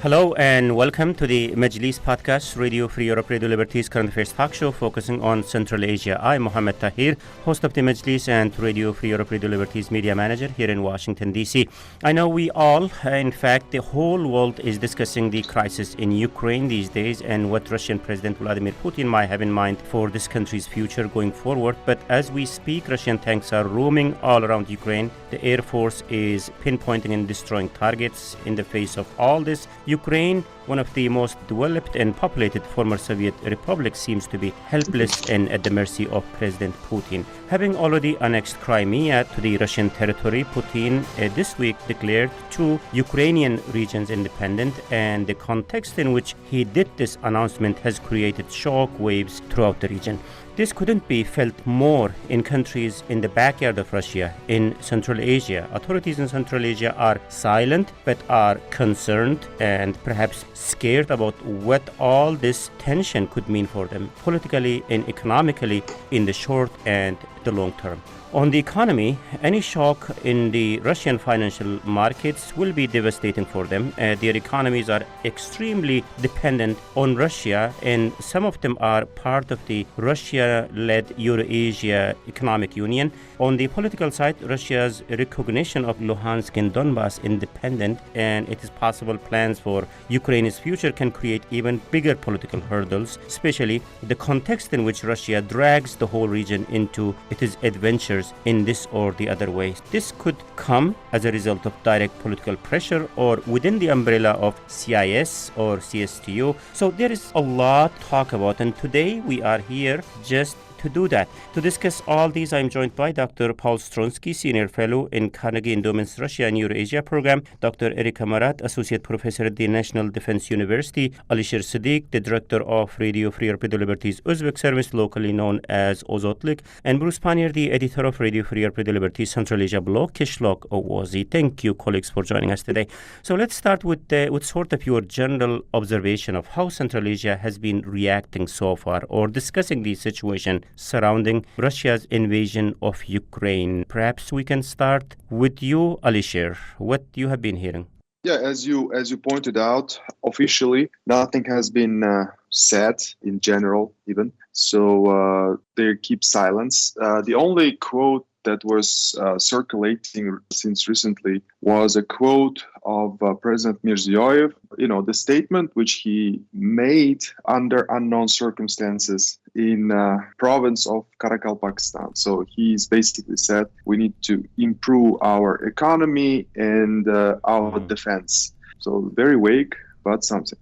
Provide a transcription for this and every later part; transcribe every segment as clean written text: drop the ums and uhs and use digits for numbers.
Hello and welcome to the Majlis podcast, Radio Free Europe, Radio Liberties current affairs talk show focusing on Central Asia. I'm Muhammad Tahir, host of the Majlis and Radio Free Europe, Radio Liberties media manager here in Washington, D.C. I know we all, in fact, the whole world is discussing the crisis in Ukraine these days and what Russian President Vladimir Putin might have in mind for this country's future going forward. But as we speak, Russian tanks are roaming all around Ukraine. The Air Force is pinpointing and destroying targets. In the face of all this, Ukraine, one of the most developed and populated former Soviet republics, seems to be helpless and at the mercy of President Putin. Having already annexed Crimea to the Russian territory, Putin this week declared two Ukrainian regions independent, and the context in which he did this announcement has created shock waves throughout the region. This couldn't be felt more in countries in the backyard of Russia, in Central Asia. Authorities in Central Asia are silent but are concerned and perhaps scared about what all this tension could mean for them, politically and economically, in the short and the long term. On the economy, any shock in the Russian financial markets will be devastating for them. Their economies are extremely dependent on Russia, and some of them are part of the Russia-led Eurasia Economic Union. On the political side, Russia's recognition of Luhansk and Donbass independent, and it is possible plans for Ukraine's future can create even bigger political hurdles, especially the context in which Russia drags the whole region into its adventures in this or the other way. This could come as a result of direct political pressure or within the umbrella of CIS or CSTO. So there is a lot to talk about, and today we are here just to do that. To discuss all these, I'm joined by Dr. Paul Stronsky, Senior Fellow in Carnegie Endowment's Russia and Eurasia Program, Dr. Erika Marat, Associate Professor at the National Defense University, Alisher Siddiq, the Director of Radio Free Europe, Radio Liberties Uzbek Service, locally known as Ozotlik, and Bruce Pannier, the Editor of Radio Free Europe, Radio Liberties Central Asia blog, Kishlok Owazi. Thank you, colleagues, for joining us today. So let's start with sort of your general observation of how Central Asia has been reacting so far, or discussing the situation surrounding Russia's invasion of Ukraine. Perhaps we can start with you, Alisher. What you have been hearing? Yeah, as you pointed out, officially nothing has been said in general, even. So they keep silence. The only quote that was circulating since recently was a quote of President Mirziyoyev, the statement which he made under unknown circumstances in province of Karakalpakstan. So he's basically said we need to improve our economy and our defense. So very vague, but something.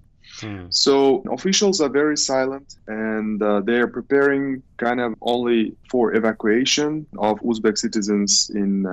So officials are very silent, and they are preparing kind of only for evacuation of Uzbek citizens in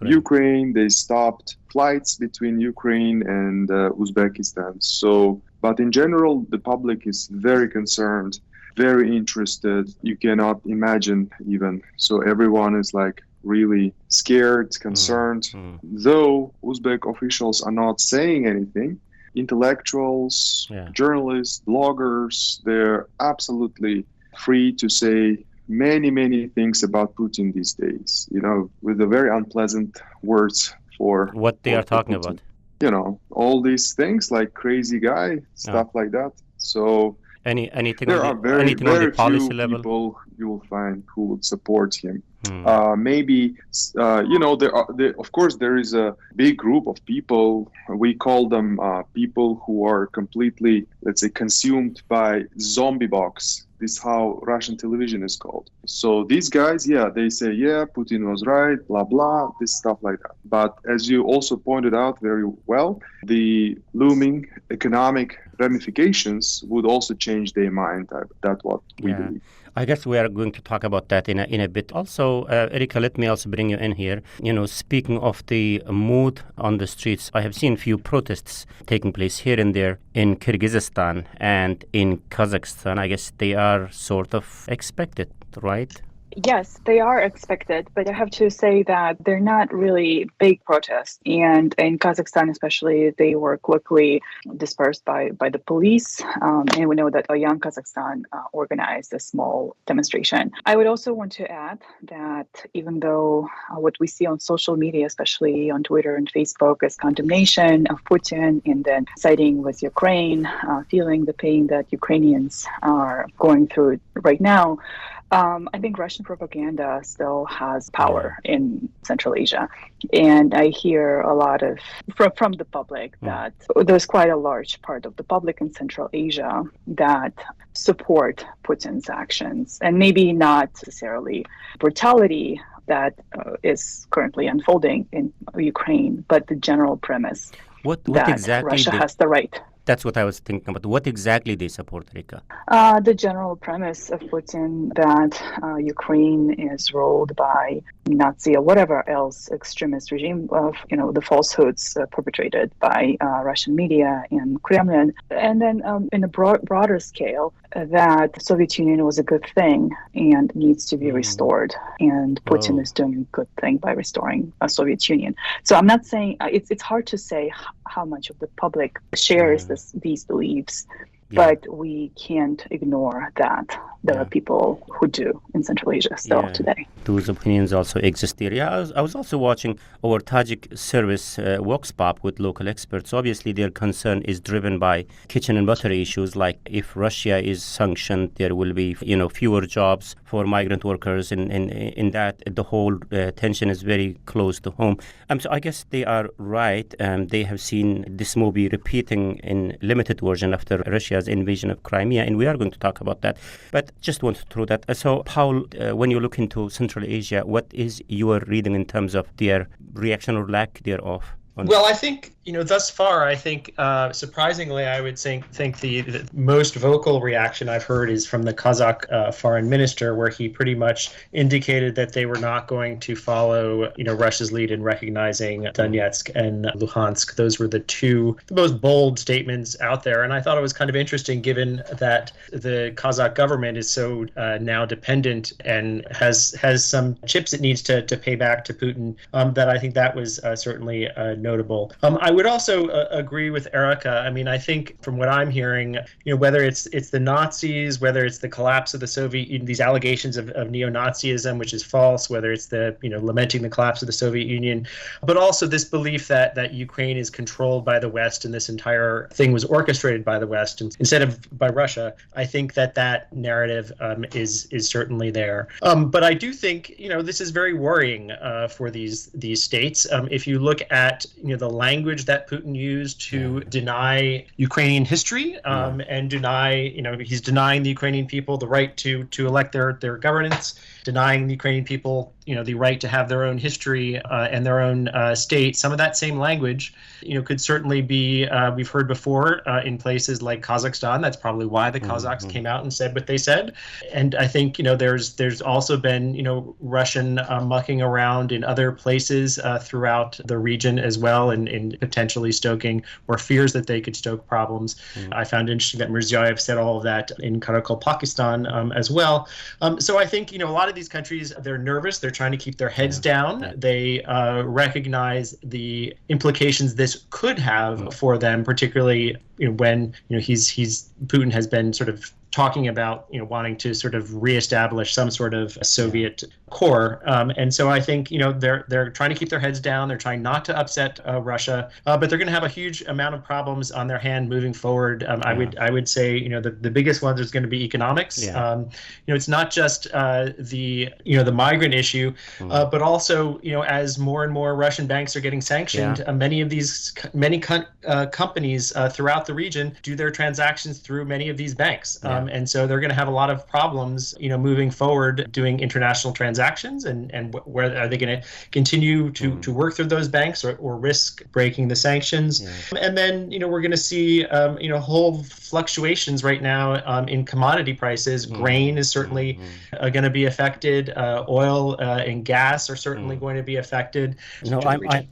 Ukraine. They stopped flights between Ukraine and Uzbekistan. So, but in general, the public is very concerned, very interested. You cannot imagine even. So everyone is like really scared, concerned. Though Uzbek officials are not saying anything, intellectuals, journalists, bloggers, they're absolutely free to say many, many things about Putin these days, with the very unpleasant words for what they are talking Putin. about. All these things like crazy guy, stuff like that. So anything there on are very, anything on very the policy few level? people you will find who would support him. Of course, there is a big group of people. We call them people who are completely, let's say, consumed by zombie box. This is how Russian television is called. So these guys, they say, Putin was right, blah, blah, this stuff like that. But as you also pointed out very well, the looming economic ramifications would also change their mind. That's what we believe. I guess we are going to talk about that in a bit. Also, Erika, let me also bring you in here. Speaking of the mood on the streets, I have seen a few protests taking place here and there in Kyrgyzstan and in Kazakhstan. I guess they are sort of expected, right? Yes, they are expected, but I have to say that they're not really big protests. And in Kazakhstan, especially, they were quickly dispersed by the police. And we know that Young Kazakhstan organized a small demonstration. I would also want to add that even though what we see on social media, especially on Twitter and Facebook, is condemnation of Putin and then siding with Ukraine, feeling the pain that Ukrainians are going through right now, I think Russian propaganda still has power in Central Asia. And I hear a lot of from the public that there's quite a large part of the public in Central Asia that support Putin's actions, and maybe not necessarily brutality that is currently unfolding in Ukraine, but the general premise What that exactly Russia has the right. That's what I was thinking about. What exactly they support, Rika? The general premise of Putin that Ukraine is ruled by Nazi or whatever else extremist regime of, the falsehoods perpetrated by Russian media and Kremlin. And then in a broader scale, that the Soviet Union was a good thing and needs to be restored. And Putin is doing a good thing by restoring a Soviet Union. So I'm not saying, it's hard to say how much of the public shares these beliefs, but we can't ignore that there are people who do in Central Asia still today. Those opinions also exist there. Yeah, I was also watching our Tajik service Vox Pop with local experts. Obviously, their concern is driven by kitchen and butter issues, like if Russia is sanctioned, there will be fewer jobs for migrant workers, and in that the whole tension is very close to home. So I guess they are right. They have seen this movie repeating in limited version after Russia's invasion of Crimea, and we are going to talk about that. But just want to throw that. So, Paul, when you look into Central Asia, what is your reading in terms of their reaction or lack thereof? Well, I think, thus far, surprisingly, I would think the most vocal reaction I've heard is from the Kazakh foreign minister, where he pretty much indicated that they were not going to follow, Russia's lead in recognizing Donetsk and Luhansk. Those were the most bold statements out there. And I thought it was kind of interesting, given that the Kazakh government is so now dependent and has some chips it needs to pay back to Putin, that I think that was certainly notable. I would also agree with Erica. I mean, I think from what I'm hearing, whether it's the Nazis, whether it's the collapse of the Soviet Union, these allegations of neo-Nazism, which is false, whether it's the, lamenting the collapse of the Soviet Union, but also this belief that Ukraine is controlled by the West and this entire thing was orchestrated by the West instead of by Russia. I think that narrative is certainly there. But I do think, this is very worrying for these states. If you look at the language that Putin used to deny Ukrainian history and deny, he's denying the Ukrainian people the right to elect their governance, denying the Ukrainian people, the right to have their own history and their own state. Some of that same language, could certainly be, we've heard before in places like Kazakhstan. That's probably why the Kazakhs came out and said what they said. And I think, there's also been, Russian mucking around in other places throughout the region as well, and potentially stoking or fears that they could stoke problems. I found interesting that Mirziyoyev said all of that in Karakorum, Pakistan as well. So I think, a lot of these countries, they're nervous. They're trying to keep their heads down. They recognize the implications this could have for them, particularly when Putin has been sort of talking about wanting to sort of reestablish some sort of Soviet core, and so I think they're trying to keep their heads down. They're trying not to upset Russia, but they're going to have a huge amount of problems on their hand moving forward. I would say the biggest one is going to be economics. It's not just the migrant issue, but also as more and more Russian banks are getting sanctioned, many companies throughout the region do their transactions through many of these banks. And so they're going to have a lot of problems, moving forward doing international transactions, and where are they going to continue to work through those banks or risk breaking the sanctions? And then, we're going to see, whole fluctuations right now in commodity prices. Grain is certainly going to be affected. Oil and gas are certainly going to be affected. No,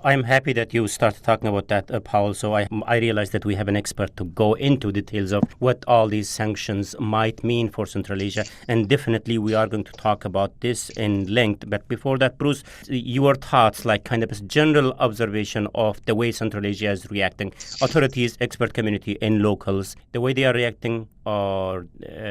I'm happy that you started talking about that, Paul. So I realized that we have an expert prefer to go into details of what all these sanctions might mean for Central Asia. And definitely we are going to talk about this in length. But before that, Bruce, your thoughts, like kind of a general observation of the way Central Asia is reacting, authorities, expert community, and locals, the way they are reacting, or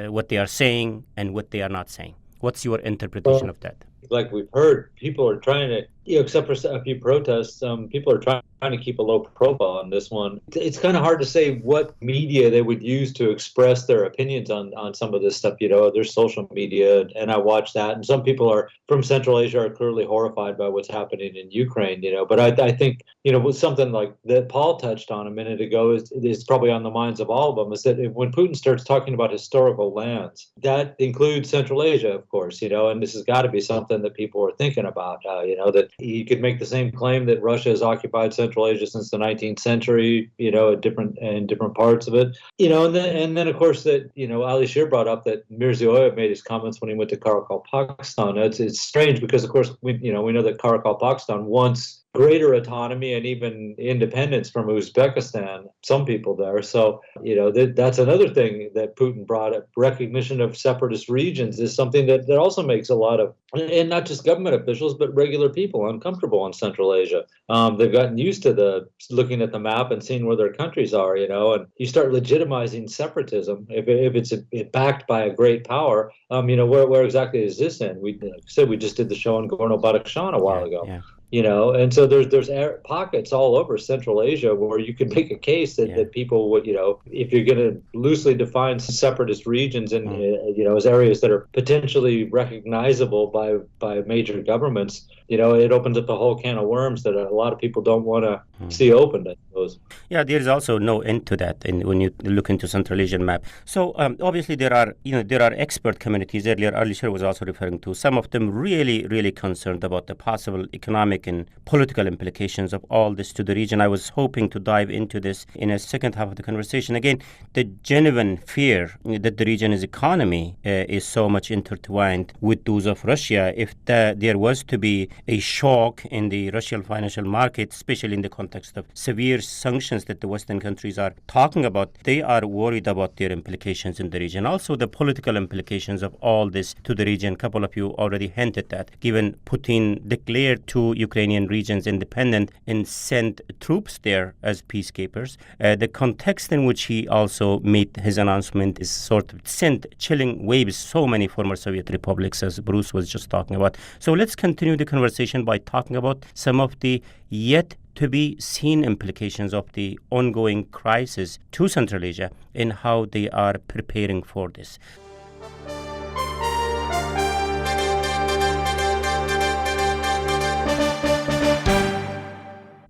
what they are saying and what they are not saying. What's your interpretation of that? Like we've heard, people are trying to, except for a few protests, people are trying to keep a low profile on this one. It's kind of hard to say what media they would use to express their opinions on some of this stuff. There's social media, and I watch that. And some people are from Central Asia are clearly horrified by what's happening in Ukraine. But I think, with something like that Paul touched on a minute ago is probably on the minds of all of them, is that when Putin starts talking about historical lands, that includes Central Asia, of course, and this has got to be something that people are thinking about, that he could make the same claim that Russia has occupied Central Asia since the 19th century, in different parts of it, and then of course that, Ali Shir brought up that Mirziyoyev made his comments when he went to Karakalpakstan. It's strange because, of course, we know that Karakalpakstan wants greater autonomy and even independence from Uzbekistan, some people there. So, that's another thing that Putin brought up. Recognition of separatist regions is something that also makes a lot of, and not just government officials, but regular people uncomfortable in Central Asia. They've gotten used to looking at the map and seeing where their countries are, and you start legitimizing separatism. If it's backed by a great power, where exactly is this in? We said we just did the show on Gorno-Badakhshan a while ago. Yeah. And so there's pockets all over Central Asia where you could make a case that people would, if you're going to loosely define separatist regions and, as areas that are potentially recognizable by major governments, it opens up a whole can of worms that a lot of people don't want to see opened, I suppose. Yeah, there is also no end to that when you look into Central Asian map. So obviously there are expert communities. Earlier, Alisher was also referring to some of them really, really concerned about the possible economic and political implications of all this to the region. I was hoping to dive into this in a second half of the conversation. Again, the genuine fear that the region's economy is so much intertwined with those of Russia. If there was to be a shock in the Russian financial market, especially in the context of severe sanctions that the Western countries are talking about, they are worried about their implications in the region. Also, the political implications of all this to the region. A couple of you already hinted that, given Putin declared two Ukrainian regions independent and sent troops there as peacekeepers, the context in which he also made his announcement is sort of sent chilling waves so many former Soviet republics, as Bruce was just talking about. So let's continue the conversation by talking about some of the yet to be seen implications of the ongoing crisis to Central Asia and how they are preparing for this.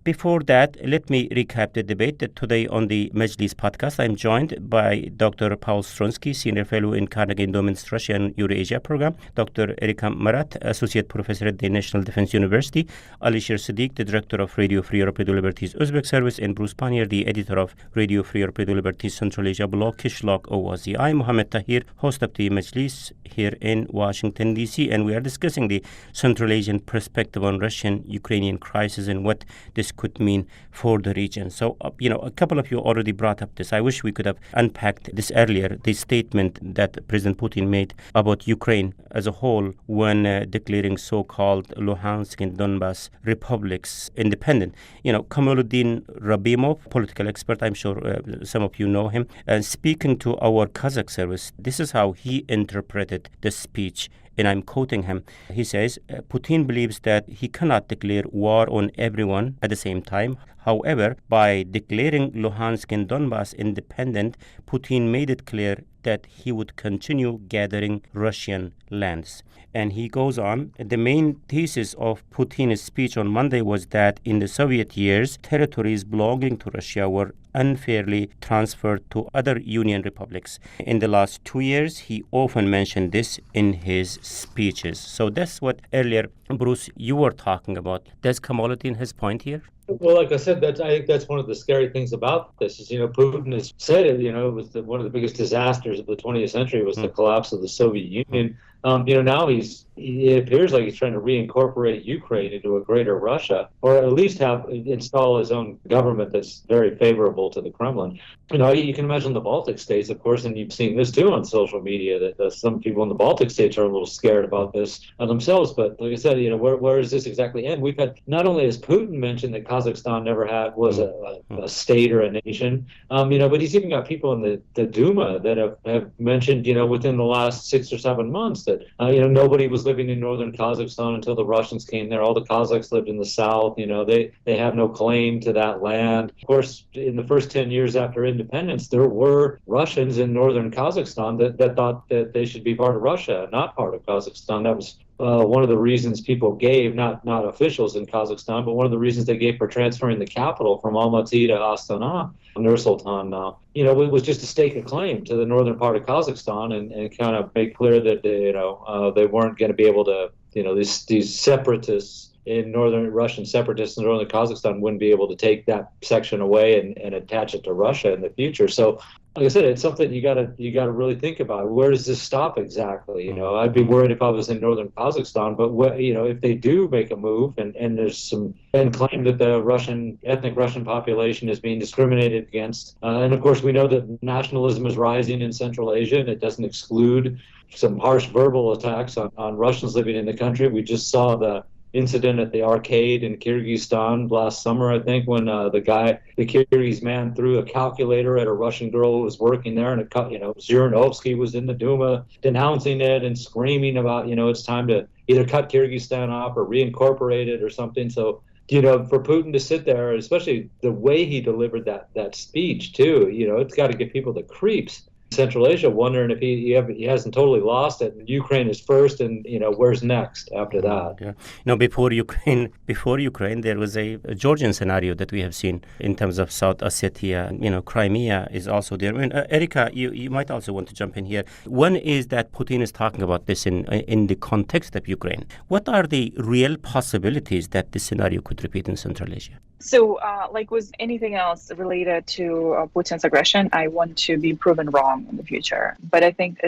Before that, let me recap the debate that today on the Majlis podcast. I'm joined by Dr. Paul Stronsky, Senior Fellow in Carnegie Endowment's Russia and Eurasia Program, Dr. Erika Marat, Associate Professor at the National Defense University, Alisher Siddiq, the Director of Radio Free Europe Radio Liberties Uzbek Service, and Bruce Pannier, the Editor of Radio Free Europe Radio Liberties Central Asia blog, Kishlok Owazi. I'm Muhammad Tahir, host of the Majlis here in Washington, D.C., and we are discussing the Central Asian perspective on Russian-Ukrainian crisis and what this could mean for the region. So, a couple of you already brought up this. I wish we could have unpacked this earlier, the statement that President Putin made about Ukraine as a whole when declaring so-called Luhansk and Donbas republics independent. Kamaluddin Rabimov, political expert, I'm sure some of you know him, speaking to our Kazakh service, this is how he interpreted the speech. And I'm quoting him. He says, Putin believes that he cannot declare war on everyone at the same time. However, by declaring Luhansk and Donbas independent, Putin made it clear that he would continue gathering Russian lands. And he goes on, the main thesis of Putin's speech on Monday was that in the Soviet years, territories belonging to Russia were unfairly transferred to other Union republics. In the last 2 years, he often mentioned this in his speeches. So that's what earlier, Bruce, you were talking about. Does Kamaluddin his point here? Well, like I said, I think that's one of the scary things about this is, Putin has said it, it was one of the biggest disasters of the 20th century was the collapse of the Soviet Union. Now it appears like he's trying to reincorporate Ukraine into a greater Russia, or at least install his own government that's very favorable to the Kremlin. You can imagine the Baltic states, of course, and you've seen this too on social media, that some people in the Baltic states are a little scared about this themselves. But like I said, where does this exactly end? We've had, not only has Putin mentioned that Kazakhstan never was a state or a nation, but he's even got people in the Duma that have mentioned, within the last 6 or 7 months that, nobody was living in northern Kazakhstan until the Russians came there. All the Kazakhs lived in the south. They have no claim to that land. Of course, in the first 10 years after independence, there were Russians in northern Kazakhstan that thought that they should be part of Russia, not part of Kazakhstan. That was one of the reasons people gave, not officials in Kazakhstan, but one of the reasons they gave for transferring the capital from Almaty to Astana, Nur-Sultan now. It was just to stake a claim to the northern part of Kazakhstan and kind of make clear that they weren't going to be able to, these separatists Russian separatists in northern Kazakhstan wouldn't be able to take that section away and attach it to Russia in the future. So, like I said, it's something you gotta really think about. Where does this stop exactly? I'd be worried if I was in northern Kazakhstan, but if they do make a move and there's some claim that the ethnic Russian population is being discriminated against, and of course we know that nationalism is rising in Central Asia, and it doesn't exclude some harsh verbal attacks on Russians living in the country. We just saw the incident at the arcade in Kyrgyzstan last summer, I think, when the Kyrgyz man threw a calculator at a Russian girl who was working there, and Zhirinovsky was in the Duma denouncing it and screaming about, it's time to either cut Kyrgyzstan off or reincorporate it or something. So, for Putin to sit there, especially the way he delivered that speech too, it's got to give people the creeps. Central Asia, wondering if he hasn't totally lost it. Ukraine is first, and where's next after that? Yeah. Before Ukraine, there was a Georgian scenario that we have seen in terms of South Ossetia. Crimea is also there. Erika, you might also want to jump in here. One is that Putin is talking about this in the context of Ukraine. What are the real possibilities that this scenario could repeat in Central Asia? So, like with anything else related to Putin's aggression, I want to be proven wrong in the future. But I think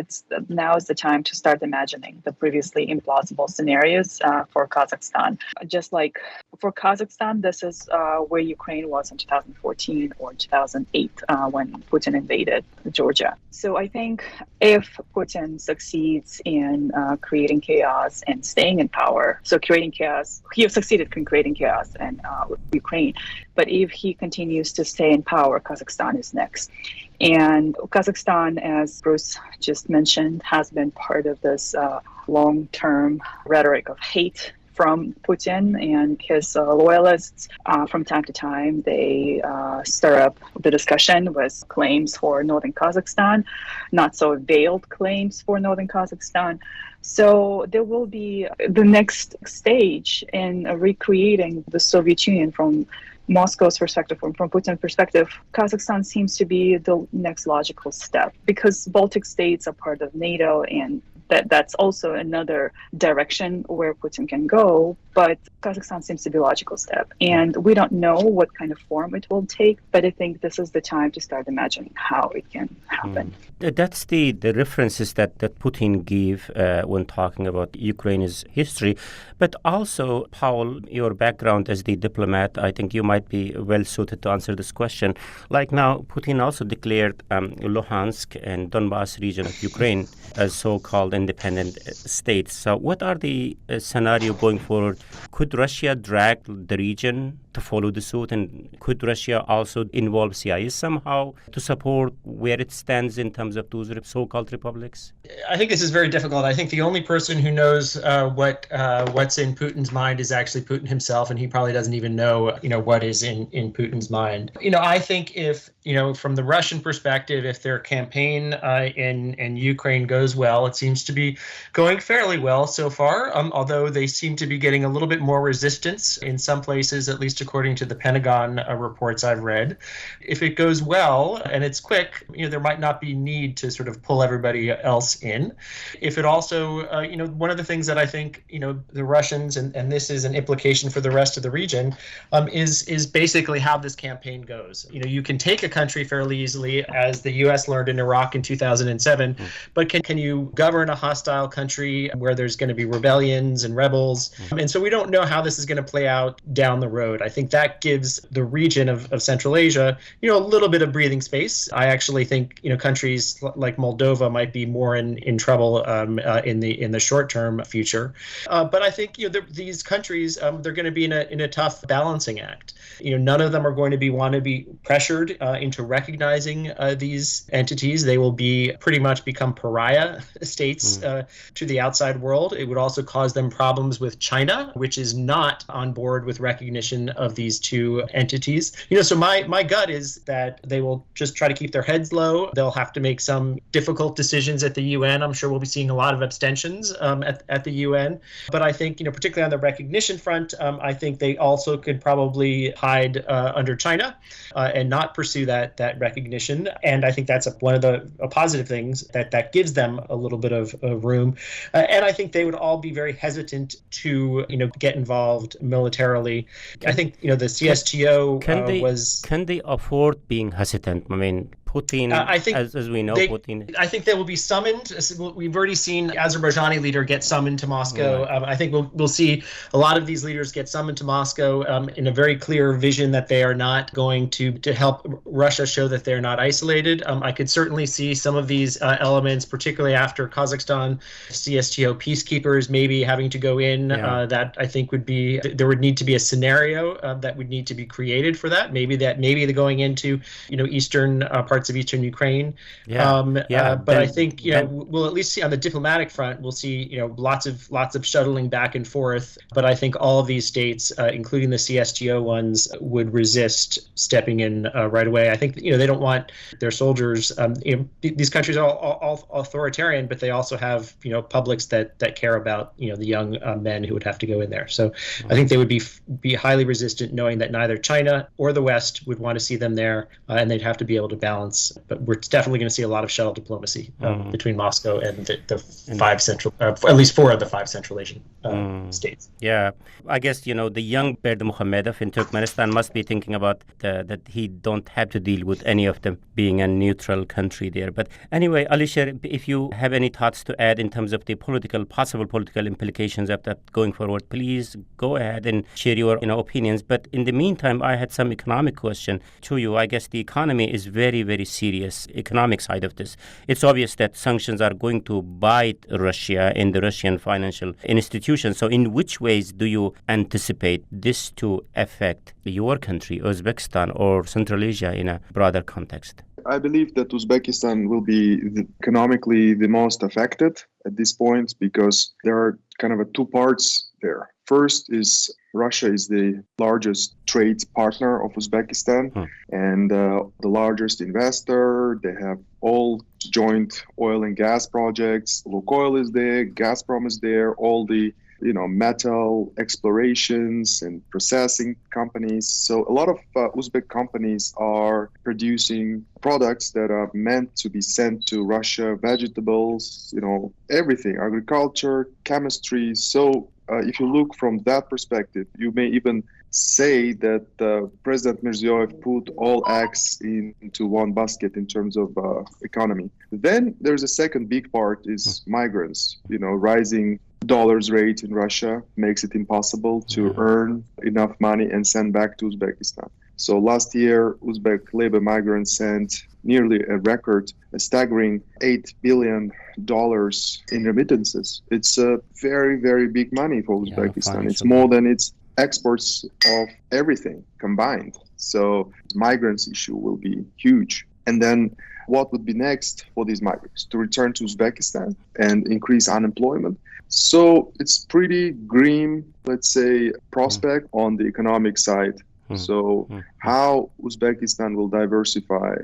now is the time to start imagining the previously implausible scenarios for Kazakhstan. Just like for Kazakhstan, this is where Ukraine was in 2014 or 2008 when Putin invaded Georgia. So I think if Putin succeeds in creating chaos and staying in power, so creating chaos, he succeeded in creating chaos in Ukraine. But if he continues to stay in power, Kazakhstan is next. And Kazakhstan, as Bruce just mentioned, has been part of this long-term rhetoric of hate from Putin and his loyalists. From time to time, they stir up the discussion with claims for northern Kazakhstan, not so veiled claims for northern Kazakhstan. So there will be the next stage in recreating the Soviet Union from Moscow's perspective, from Putin's perspective. Kazakhstan seems to be the next logical step because Baltic states are part of NATO, and that's also another direction where Putin can go. But Kazakhstan seems to be a logical step. And we don't know what kind of form it will take, but I think this is the time to start imagining how it can happen. That's the references that Putin gave when talking about Ukraine's history. But also, Paul, your background as the diplomat, I think you might be well suited to answer this question. Like now, Putin also declared Luhansk and Donbass region of Ukraine as so-called independent states. So what are the scenario going forward? Could Russia drag the region to follow the suit? And could Russia also involve CIA somehow to support where it stands in terms of those so-called republics? I think this is very difficult. I think the only person who knows what's in Putin's mind is actually Putin himself, and he probably doesn't even know, what is in Putin's mind. I think if, from the Russian perspective, if their campaign in Ukraine goes well, it seems to be going fairly well so far, although they seem to be getting a little bit more resistance in some places, at least according to the Pentagon reports I've read. If it goes well and it's quick, there might not be need to sort of pull everybody else in. If it also, one of the things that I think, the Russians, and this is an implication for the rest of the region, is basically how this campaign goes. You can take a country fairly easily, as the U.S. learned in Iraq in 2007, but can you govern a hostile country where there's going to be rebellions and rebels. And so we don't know how this is going to play out down the road. I think that gives the region of Central Asia, a little bit of breathing space. I actually think, countries like Moldova might be more in trouble in the short-term future. But I think, these countries, they're going to be in a tough balancing act. None of them are going to want to be pressured into recognizing these entities. They will pretty much become pariah states to the outside world. It would also cause them problems with China, which is not on board with recognition of these two entities. So my gut is that they will just try to keep their heads low. They'll have to make some difficult decisions at the UN. I'm sure we'll be seeing a lot of abstentions at the UN. But I think, particularly on the recognition front, I think they also could probably hide under China and not pursue that recognition. And I think that's one of the positive things that gives them a little bit of room. And I think they would all be very hesitant to, get involved militarily. I think, the CSTO Can they afford being hesitant? I mean, Putin, I think as we know, Putin. I think they will be summoned. We've already seen Azerbaijani leader get summoned to Moscow. Right. I think we'll see a lot of these leaders get summoned to Moscow in a very clear vision that they are not going to help Russia show that they're not isolated. I could certainly see some of these elements, particularly after Kazakhstan CSTO peacekeepers maybe having to go in. That I think there would need to be a scenario that would need to be created for that. Maybe they're going into eastern parts of eastern Ukraine. But I think we'll at least see on the diplomatic front, we'll see lots of shuttling back and forth. But I think all of these states, including the CSTO ones, would resist stepping in right away. I think they don't want their soldiers. These countries are all authoritarian, but they also have publics that care about the young men who would have to go in there. So I think they would be highly resistant, knowing that neither China or the West would want to see them there, and they'd have to be able to balance. But we're definitely going to see a lot of shuttle diplomacy between Moscow and the five central, at least four of the five Central Asian states. Yeah, I guess the young Berdimuhamedov in Turkmenistan must be thinking about that he don't have to deal with any of them being a neutral country there. But anyway, Alisher, if you have any thoughts to add in terms of the possible political implications of that going forward, please go ahead and share your opinions. But in the meantime, I had some economic question to you. I guess the economy is very, very serious economic side of this. It's obvious that sanctions are going to bite Russia and the Russian financial institutions. So in which ways do you anticipate this to affect your country, Uzbekistan, or Central Asia in a broader context? I believe that Uzbekistan will be economically the most affected at this point because there are kind of two parts there. First is Russia is the largest trade partner of Uzbekistan and the largest investor. They have all joint oil and gas projects. Lukoil is there, Gazprom is there, all the metal explorations and processing companies. So a lot of Uzbek companies are producing products that are meant to be sent to Russia, vegetables, everything, agriculture, chemistry. So if you look from that perspective, you may even say that President Mirziyoyev put all eggs into one basket in terms of economy. Then there's a second big part is migrants. Rising dollars rate in Russia makes it impossible to earn enough money and send back to Uzbekistan. So last year, Uzbek labor migrants sent nearly a staggering $8 billion in remittances. It's a very, very big money for Uzbekistan. It's more than its exports of everything combined. So the migrants issue will be huge. And then what would be next for these migrants? To return to Uzbekistan and increase unemployment. So it's pretty grim, let's say, prospect on the economic side. So how Uzbekistan will diversify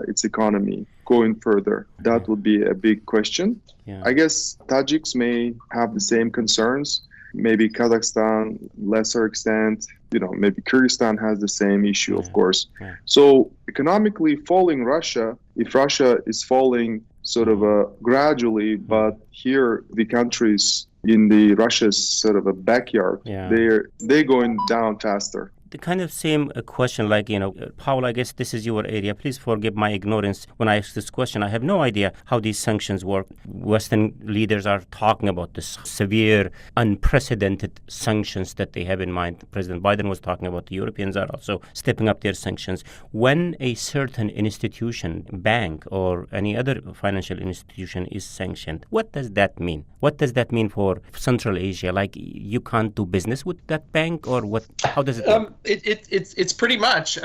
its economy going further, that would be a big question. I guess Tajiks may have the same concerns. Maybe Kazakhstan, lesser extent, maybe Kyrgyzstan has the same issue, of course. So economically falling Russia, if Russia is falling sort of gradually, but here the countries in the Russia's sort of a backyard, they're going down faster. the kind of same question, like, Paul, I guess this is your area. Please forgive my ignorance when I ask this question. I have no idea how these sanctions work. Western leaders are talking about this severe, unprecedented sanctions that they have in mind. President Biden was talking about the Europeans are also stepping up their sanctions. When a certain institution, bank or any other financial institution is sanctioned, what does that mean? What does that mean for Central Asia? Like, you can't do business with that bank, or what? How does it work? It's pretty much,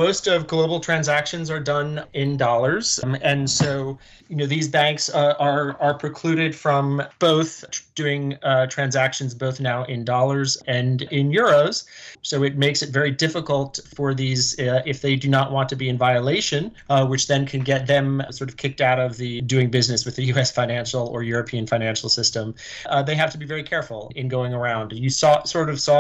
most of global transactions are done in dollars. And so, these banks are precluded from both doing transactions both now in dollars and in euros. So it makes it very difficult for these, if they do not want to be in violation, which then can get them sort of kicked out of the doing business with the U.S. financial or European financial system. They have to be very careful in going around. You saw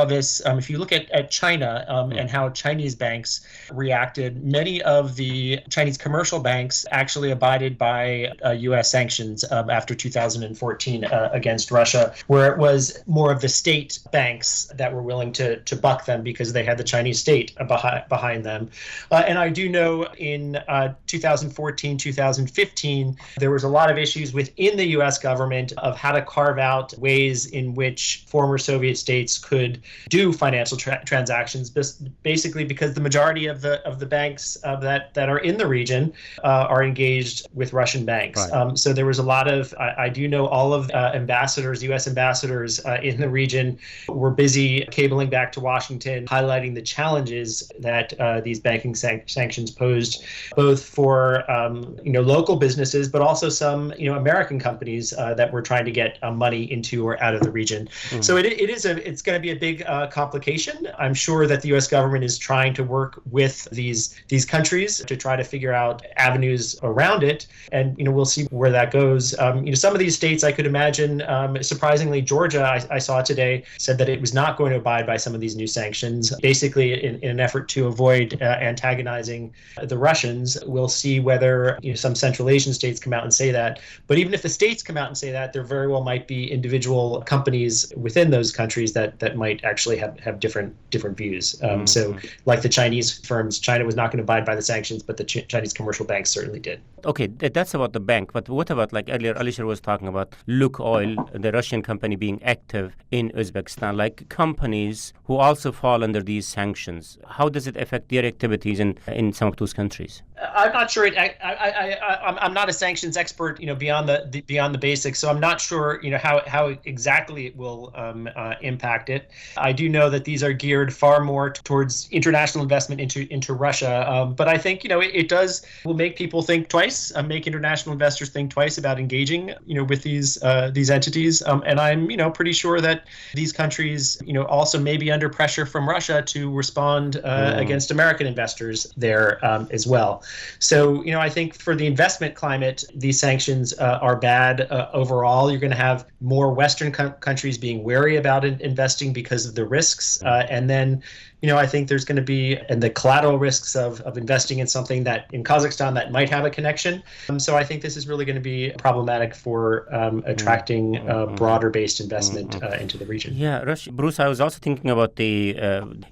this if you look at China and how Chinese banks reacted. Many of the Chinese commercial banks actually abided by U.S. sanctions after 2014 against Russia, where it was more of the state banks that were willing to buck them because they had the Chinese state behind them. And I do know in 2014, 2015, there was a lot of issues within the U.S. government of how to carve out ways in which former Soviet states could do financial transactions, basically because the majority of the banks that are in the region are engaged with Russian banks. Right. So there was a lot of, I do know all of ambassadors, U.S. ambassadors in the region were busy cabling back to Washington, highlighting the challenges that these banking sanctions posed, both for local businesses, but also some American companies that were trying to get money into or out of the region. Mm-hmm. So it's going to be a big complication. I'm sure that the U.S. government is trying to work with these countries to try to figure out avenues around it, and we'll see where that goes. Some of these states, I could imagine, surprisingly, Georgia, I saw today, said that it was not going to abide by some of these new sanctions, basically in an effort to avoid antagonizing the Russians. We'll see whether some Central Asian states come out and say that. But even if the states come out and say that, there very well might be individual companies within those countries that might actually have different views. So like the Chinese firms, China was not going to abide by the sanctions, but the Chinese commercial banks certainly did. Okay, that's about the bank. But what about, like earlier, Alisher was talking about Lukoil, the Russian company being active in Uzbekistan, like companies who also fall under these sanctions. How does it affect their activities in some of those countries? I'm not sure. I'm not a sanctions expert, beyond the basics. So I'm not sure, how exactly it will impact it. I do know that these are geared far more towards international investment into Russia. But I think, it will make people think twice, make international investors think twice about engaging, with these entities. And I'm, pretty sure that these countries, also may be under pressure from Russia to respond against American investors there as well. So, I think for the investment climate, these sanctions are bad overall. You're going to have more Western countries being wary about investing because of the risks. And then, I think there's going to be the collateral risks of investing in something that in Kazakhstan that might have a connection. So I think this is really going to be problematic for attracting broader-based investment into the region. Yeah, Bruce, I was also thinking about the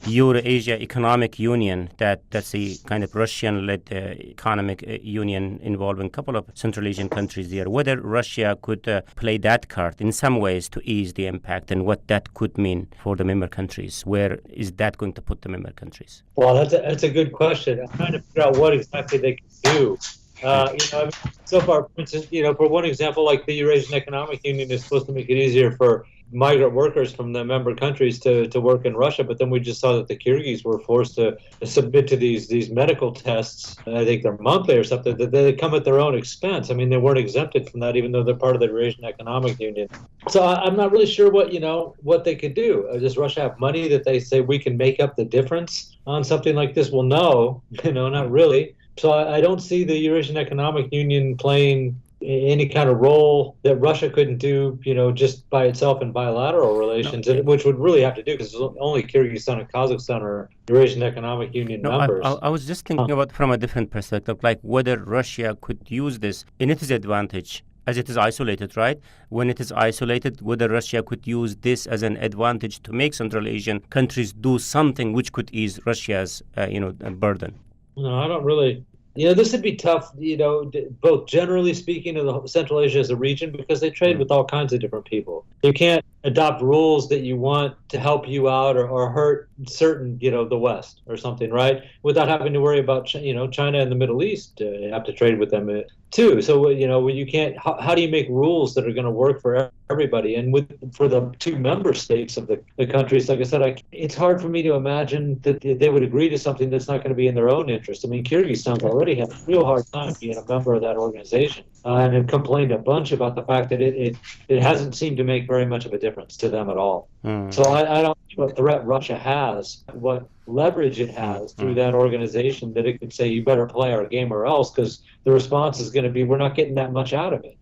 Eurasia Economic Union. That's the kind of Russian-led economic union involving a couple of Central Asian countries there. Whether Russia could play that card in some ways to ease the impact, and what that could mean for the member countries. Where is that going to put the member countries? Well, that's a good question. I'm trying to figure out what exactly they can do. So far, for instance, for one example, like the Eurasian Economic Union is supposed to make it easier for migrant workers from the member countries to work in Russia, but then we just saw that the Kyrgyz were forced to submit to these medical tests. I think they're monthly or something, that they come at their own expense. I mean, they weren't exempted from that, even though they're part of the Eurasian Economic Union. So I'm not really sure what they could do. Does Russia have money that they say we can make up the difference on something like this? Well, no, not really. So I don't see the Eurasian Economic Union playing any kind of role that Russia couldn't do, just by itself in bilateral relations, which would really have to do because only Kyrgyzstan and Kazakhstan are Eurasian Economic Union members. I was just thinking about from a different perspective, like whether Russia could use this in its advantage as it is isolated, right? When it is isolated, whether Russia could use this as an advantage to make Central Asian countries do something which could ease Russia's, burden. No, I don't really. This would be tough, both generally speaking of the Central Asia as a region, because they trade with all kinds of different people. You can't adopt rules that you want to help you out or hurt certain, the West or something, right? Without having to worry about, China and the Middle East. You have to trade with them too. So, you can't, how do you make rules that are going to work for everybody? And for the two member states of the countries, like I said, it's hard for me to imagine that they would agree to something that's not going to be in their own interest. I mean, Kyrgyzstan's already had a real hard time being a member of that organization and have complained a bunch about the fact that it hasn't seemed to make very much of a difference to them at all. So I don't know what threat Russia has, what leverage it has through that organization that it could say, you better play our game or else, because the response is going to be, we're not getting that much out of it.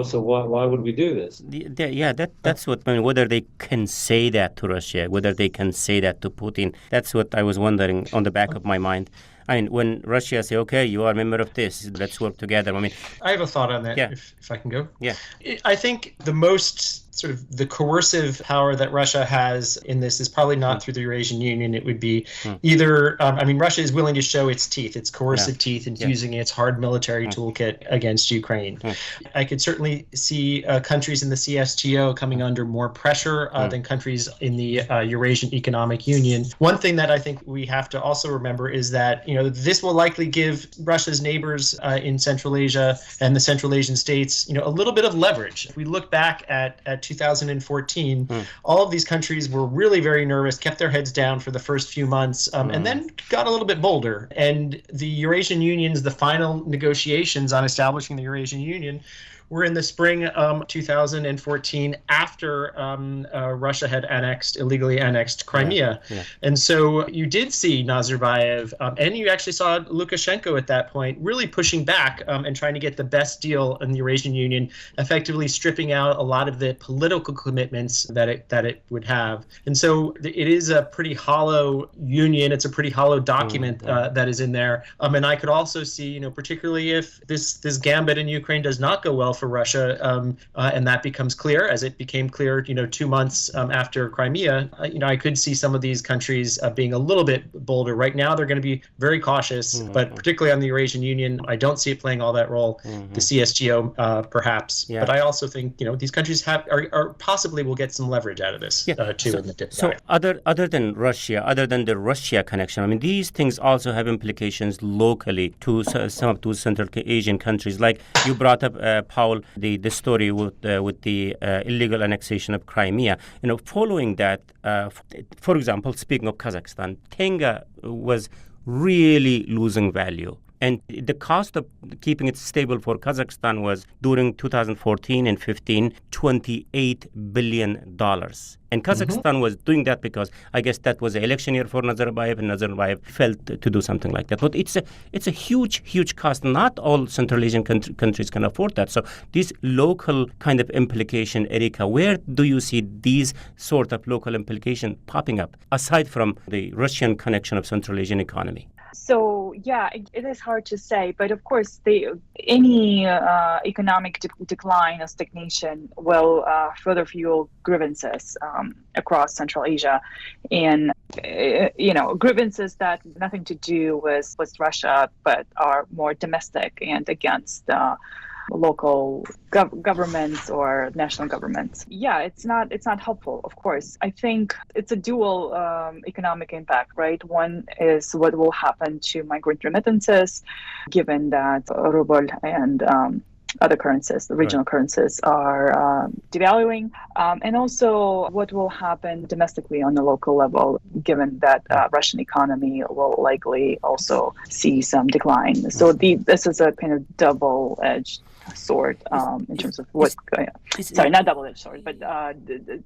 So why would we do this? That's what I mean. Whether they can say that to Russia, whether they can say that to Putin, that's what I was wondering on the back of my mind. I mean, when Russia say, okay, you are a member of this, let's work together. I mean, I have a thought on that, if I can go. Yeah. I think the most sort of the coercive power that Russia has in this is probably not through the Eurasian Union. It would be either, Russia is willing to show its teeth, its coercive teeth, and using its hard military toolkit against Ukraine. I could certainly see countries in the CSTO coming under more pressure than countries in the Eurasian Economic Union. One thing that I think we have to also remember is that, this will likely give Russia's neighbors in Central Asia and the Central Asian states, a little bit of leverage. If we look back at 2014, all of these countries were really very nervous, kept their heads down for the first few months, and then got a little bit bolder. And the Eurasian Union's, the final negotiations on establishing the Eurasian Union were in the spring 2014 after Russia had illegally annexed Crimea. And so you did see Nazarbayev, and you actually saw Lukashenko at that point really pushing back and trying to get the best deal in the Eurasian Union, effectively stripping out a lot of the political commitments that it would have. And so it is a pretty hollow union. It's a pretty hollow document that is in there. And I could also see, particularly if this gambit in Ukraine does not go well for Russia, and that becomes clear, as it became clear, 2 months after Crimea, I could see some of these countries being a little bit bolder. Right now, they're going to be very cautious, but particularly on the Eurasian Union, I don't see it playing all that role. The CSTO, perhaps, but I also think these countries are possibly will get some leverage out of this too. So other than Russia, other than the Russia connection, these things also have implications locally to some of those Central Asian countries. Like you brought up, Paul, the story with the illegal annexation of Crimea. Following that, for example, speaking of Kazakhstan, tenge was really losing value. And the cost of keeping it stable for Kazakhstan was, during 2014 and 15, $28 billion. And Kazakhstan was doing that because I guess that was an election year for Nazarbayev, and Nazarbayev felt to do something like that. But it's a huge, huge cost. Not all Central Asian countries can afford that. So this local kind of implication, Erika, where do you see these sort of local implications popping up, aside from the Russian connection of Central Asian economy? So, it is hard to say, but of course, any economic decline or stagnation will further fuel grievances across Central Asia, and grievances that have nothing to do with Russia, but are more domestic and against local governments or national governments. It's not helpful, of course. I think it's a dual economic impact, right? One is what will happen to migrant remittances, given that ruble and other currencies, the regional currencies, are devaluing, and also what will happen domestically on the local level, given that Russian economy will likely also see some decline. So this is a kind of double-edged sword in terms of what. Not double-edged sword, but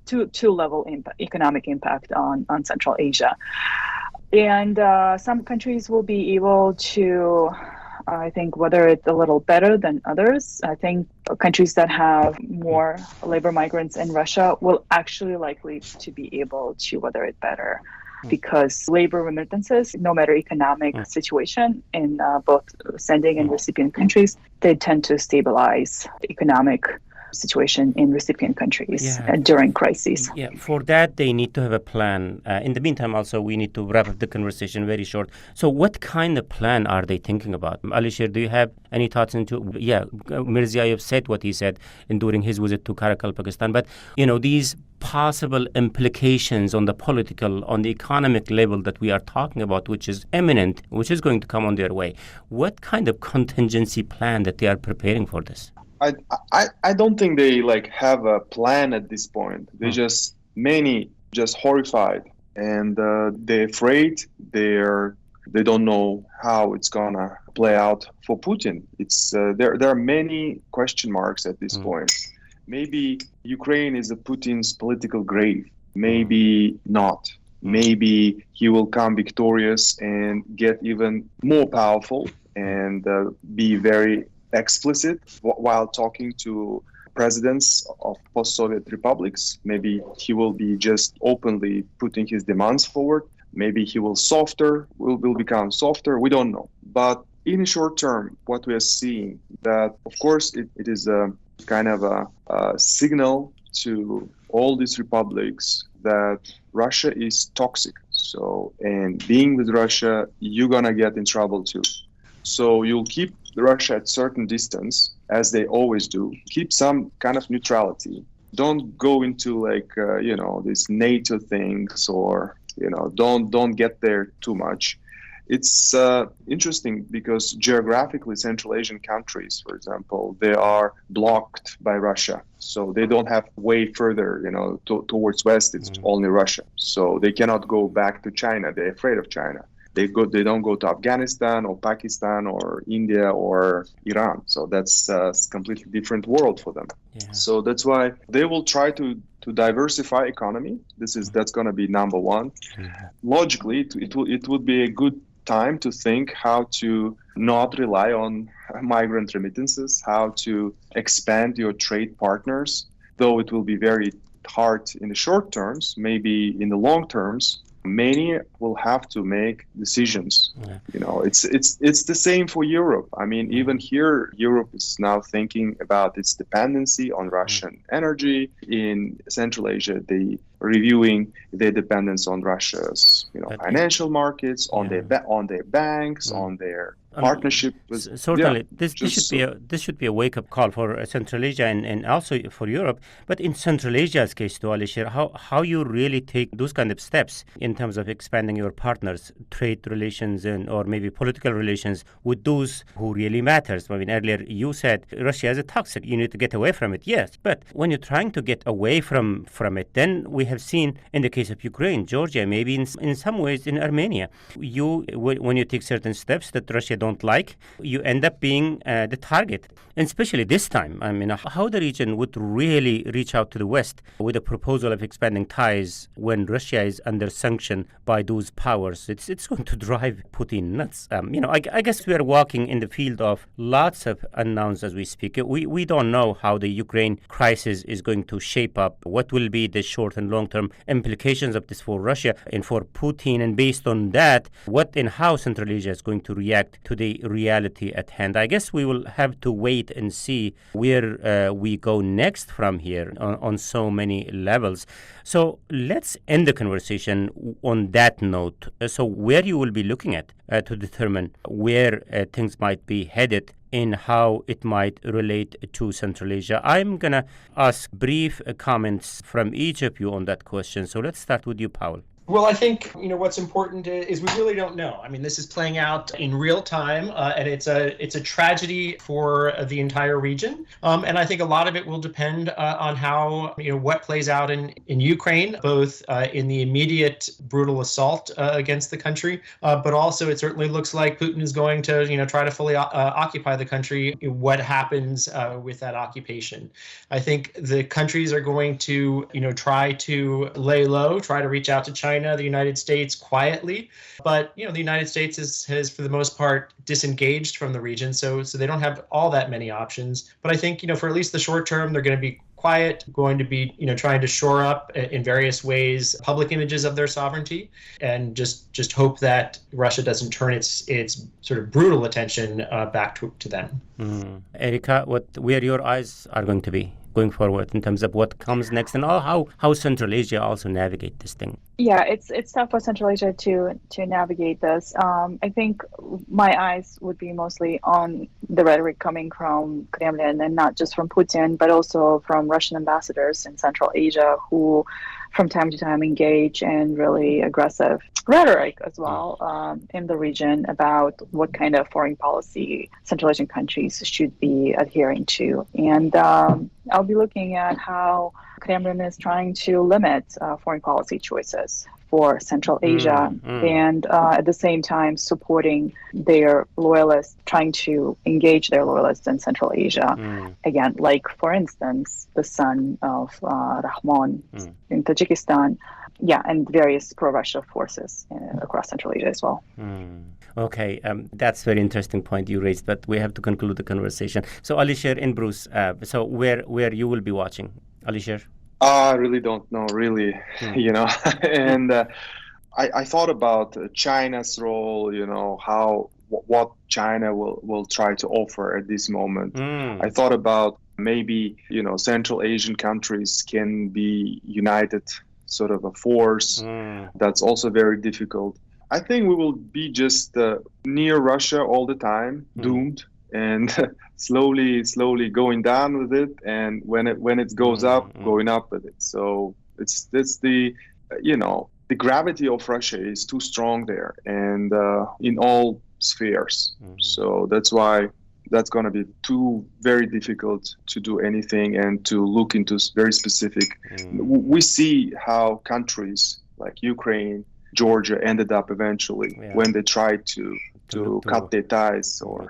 two-level economic impact on Central Asia, and some countries will be able to, I think, weather it a little better than others. I think countries that have more labor migrants in Russia will actually likely to be able to weather it better. because labor remittances, no matter economic situation in both sending and recipient countries, they tend to stabilize economic situation in recipient countries during crises. Yeah, for that, they need to have a plan. In the meantime, also, we need to wrap up the conversation very short. So what kind of plan are they thinking about? Alisher, do you have any thoughts into, Mirziyoyev said what he said during his visit to Karakal, Pakistan, but, these possible implications on the political, on the economic level that we are talking about, which is imminent, which is going to come on their way. What kind of contingency plan that they are preparing for this? I don't think they have a plan at this point. They many horrified, and they're afraid. They don't know how it's gonna play out for Putin. It's there are many question marks at this point. Maybe Ukraine is Putin's political grave. Maybe not. Maybe he will come victorious and get even more powerful and be very explicit while talking to presidents of post-Soviet republics. Maybe he will be just openly putting his demands forward. Maybe he will become softer. We don't know. But in the short term, what we are seeing that, of course, it is a kind of a signal to all these republics that Russia is toxic. So, and being with Russia, you're gonna get in trouble too. So you'll keep Russia at certain distance, as they always do. Keep some kind of neutrality. Don't go into these NATO things, or don't get there too much. It's interesting because geographically, Central Asian countries, for example, they are blocked by Russia. So they don't have way further, towards West. It's only Russia. So they cannot go back to China. They're afraid of China. They don't go to Afghanistan or Pakistan or India or Iran. So that's a completely different world for them. Yeah. So that's why they will try to diversify economy. That's going to be number one. Mm-hmm. Logically, it would be a good time to think how to not rely on migrant remittances, how to expand your trade partners, though it will be very hard in the short terms. Maybe in the long terms, many will have to make decisions. Yeah. It's the same for Europe. I mean, even here, Europe is now thinking about its dependency on Russian energy. In Central Asia, they reviewing their dependence on Russia's, financial markets, on their banks, on their partnership. Certainly, this should be a wake-up call for Central Asia and also for Europe. But in Central Asia's case, too, Alisher, how you really take those kind of steps in terms of expanding your partners' trade relations or maybe political relations with those who really matters. I mean, earlier you said Russia is a toxic. You need to get away from it. Yes, but when you're trying to get away from it, then we have seen in the case of Ukraine, Georgia, maybe in some ways in Armenia, when you take certain steps that Russia don't like, you end up being the target. And especially this time, I mean, how the region would really reach out to the West with a proposal of expanding ties when Russia is under sanction by those powers. It's going to drive Putin nuts. I guess we are walking in the field of lots of unknowns as we speak. We don't know how the Ukraine crisis is going to shape up. What will be the short and long-term implications of this for Russia and for Putin? And based on that, what and how Central Asia is going to react to the reality at hand. I guess we will have to wait and see where we go next from here on so many levels. So let's end the conversation on that note. So where you will be looking at to determine where things might be headed in how it might relate to Central Asia. I'm going to ask brief comments from each of you on that question. So let's start with you, Paul. Well, I think, what's important is we really don't know. I mean, this is playing out in real time, and it's a tragedy for the entire region. And I think a lot of it will depend on how, what plays out in Ukraine, both in the immediate brutal assault against the country, but also it certainly looks like Putin is going to, try to fully occupy the country. What happens with that occupation? I think the countries are going to, try to lay low, try to reach out to China, the United States quietly, but the United States has for the most part disengaged from the region, so they don't have all that many options. But I think for at least the short term, they're going to be quiet, going to be, trying to shore up in various ways public images of their sovereignty, and just hope that Russia doesn't turn its sort of brutal attention back to them. Erika, where your eyes are going to be going forward in terms of what comes next, and how Central Asia also navigate this thing? Yeah, it's tough for Central Asia to navigate this. I think my eyes would be mostly on the rhetoric coming from Kremlin, and not just from Putin, but also from Russian ambassadors in Central Asia who from time to time engage in really aggressive rhetoric as well in the region about what kind of foreign policy Central Asian countries should be adhering to. And I'll be looking at how Kremlin is trying to limit foreign policy choices for Central Asia, and at the same time supporting their loyalists, trying to engage their loyalists in Central Asia. Again, like, for instance, the son of Rahmon in Tajikistan, and various pro-Russia forces across Central Asia as well. Okay, that's a very interesting point you raised, but we have to conclude the conversation. So, Alisher and Bruce, so where you will be watching? Alisher? I really don't know, and I thought about China's role, what China will try to offer at this moment. I thought about maybe, Central Asian countries can be united, sort of a force. That's also very difficult. I think we will be just near Russia all the time, doomed, and slowly going down with it, and when it goes up, going up with it. So it's the the gravity of Russia is too strong there, and in all spheres. So that's why that's going to be too very difficult to do anything and to look into very specific. We see how countries like Ukraine, Georgia ended up eventually when they tried to cut their ties or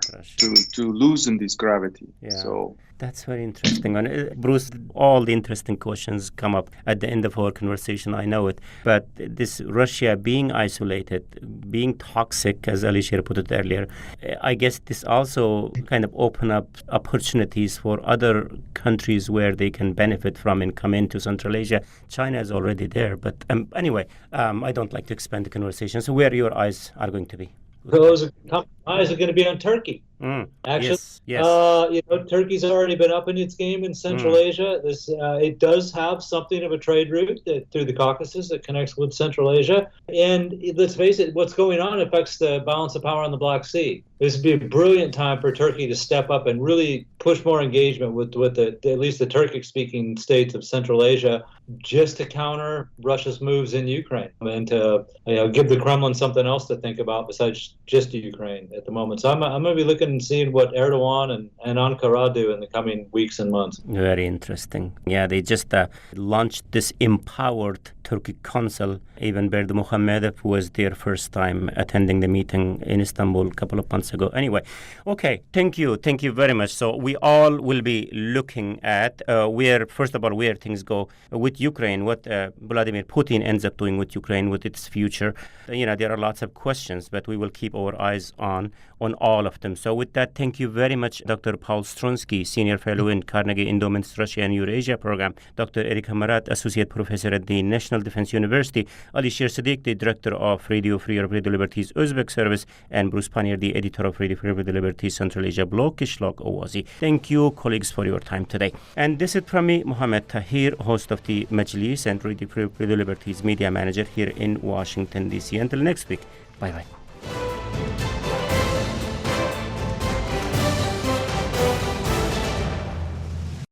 to loosen this gravity. So that's very interesting. And Bruce, all the interesting questions come up at the end of our conversation, I know it. But this Russia being isolated, being toxic, as Alisher put it earlier, I guess this also kind of open up opportunities for other countries where they can benefit from and come into Central Asia. China is already there. But anyway, I don't like to expand the conversation. So where your eyes are going to be? Those eyes are going to be on Turkey. Actually, yes. Turkey's already been up in its game in Central Asia. It does have something of a trade route through the Caucasus that connects with Central Asia. And let's face it, what's going on affects the balance of power on the Black Sea. This would be a brilliant time for Turkey to step up and really push more engagement with at least the Turkic-speaking states of Central Asia, just to counter Russia's moves in Ukraine and to give the Kremlin something else to think about besides just Ukraine at the moment. So I'm going to be looking and seeing what Erdogan and Ankara do in the coming weeks and months. Very interesting. Yeah, they just launched this empowered Turkic Council. Even Berdi Muhammadov was their first time attending the meeting in Istanbul a couple of months ago. Anyway, okay, thank you very much. So we all will be looking at where things go with Ukraine, what Vladimir Putin ends up doing with Ukraine, with its future. There are lots of questions, but we will keep our eyes on all of them. So with that, thank you very much, Dr. Paul Stronsky, Senior Fellow in Carnegie Endowment's Russia and Eurasia Program, Dr. Erika Marat, Associate Professor at the National Defense University, Alisher Siddiq, the Director of Radio Free Europe Radio Liberties Uzbek Service, and Bruce Pannier, the Editor of Radio Free Europe Radio Liberties Central Asia blog, Kishlog Owazi. Thank you, colleagues, for your time today. And this is from me, Muhammad Tahir, host of the Majlis and Radio Free Europe Radio Liberties Media Manager here in Washington, D.C. Until next week, bye-bye.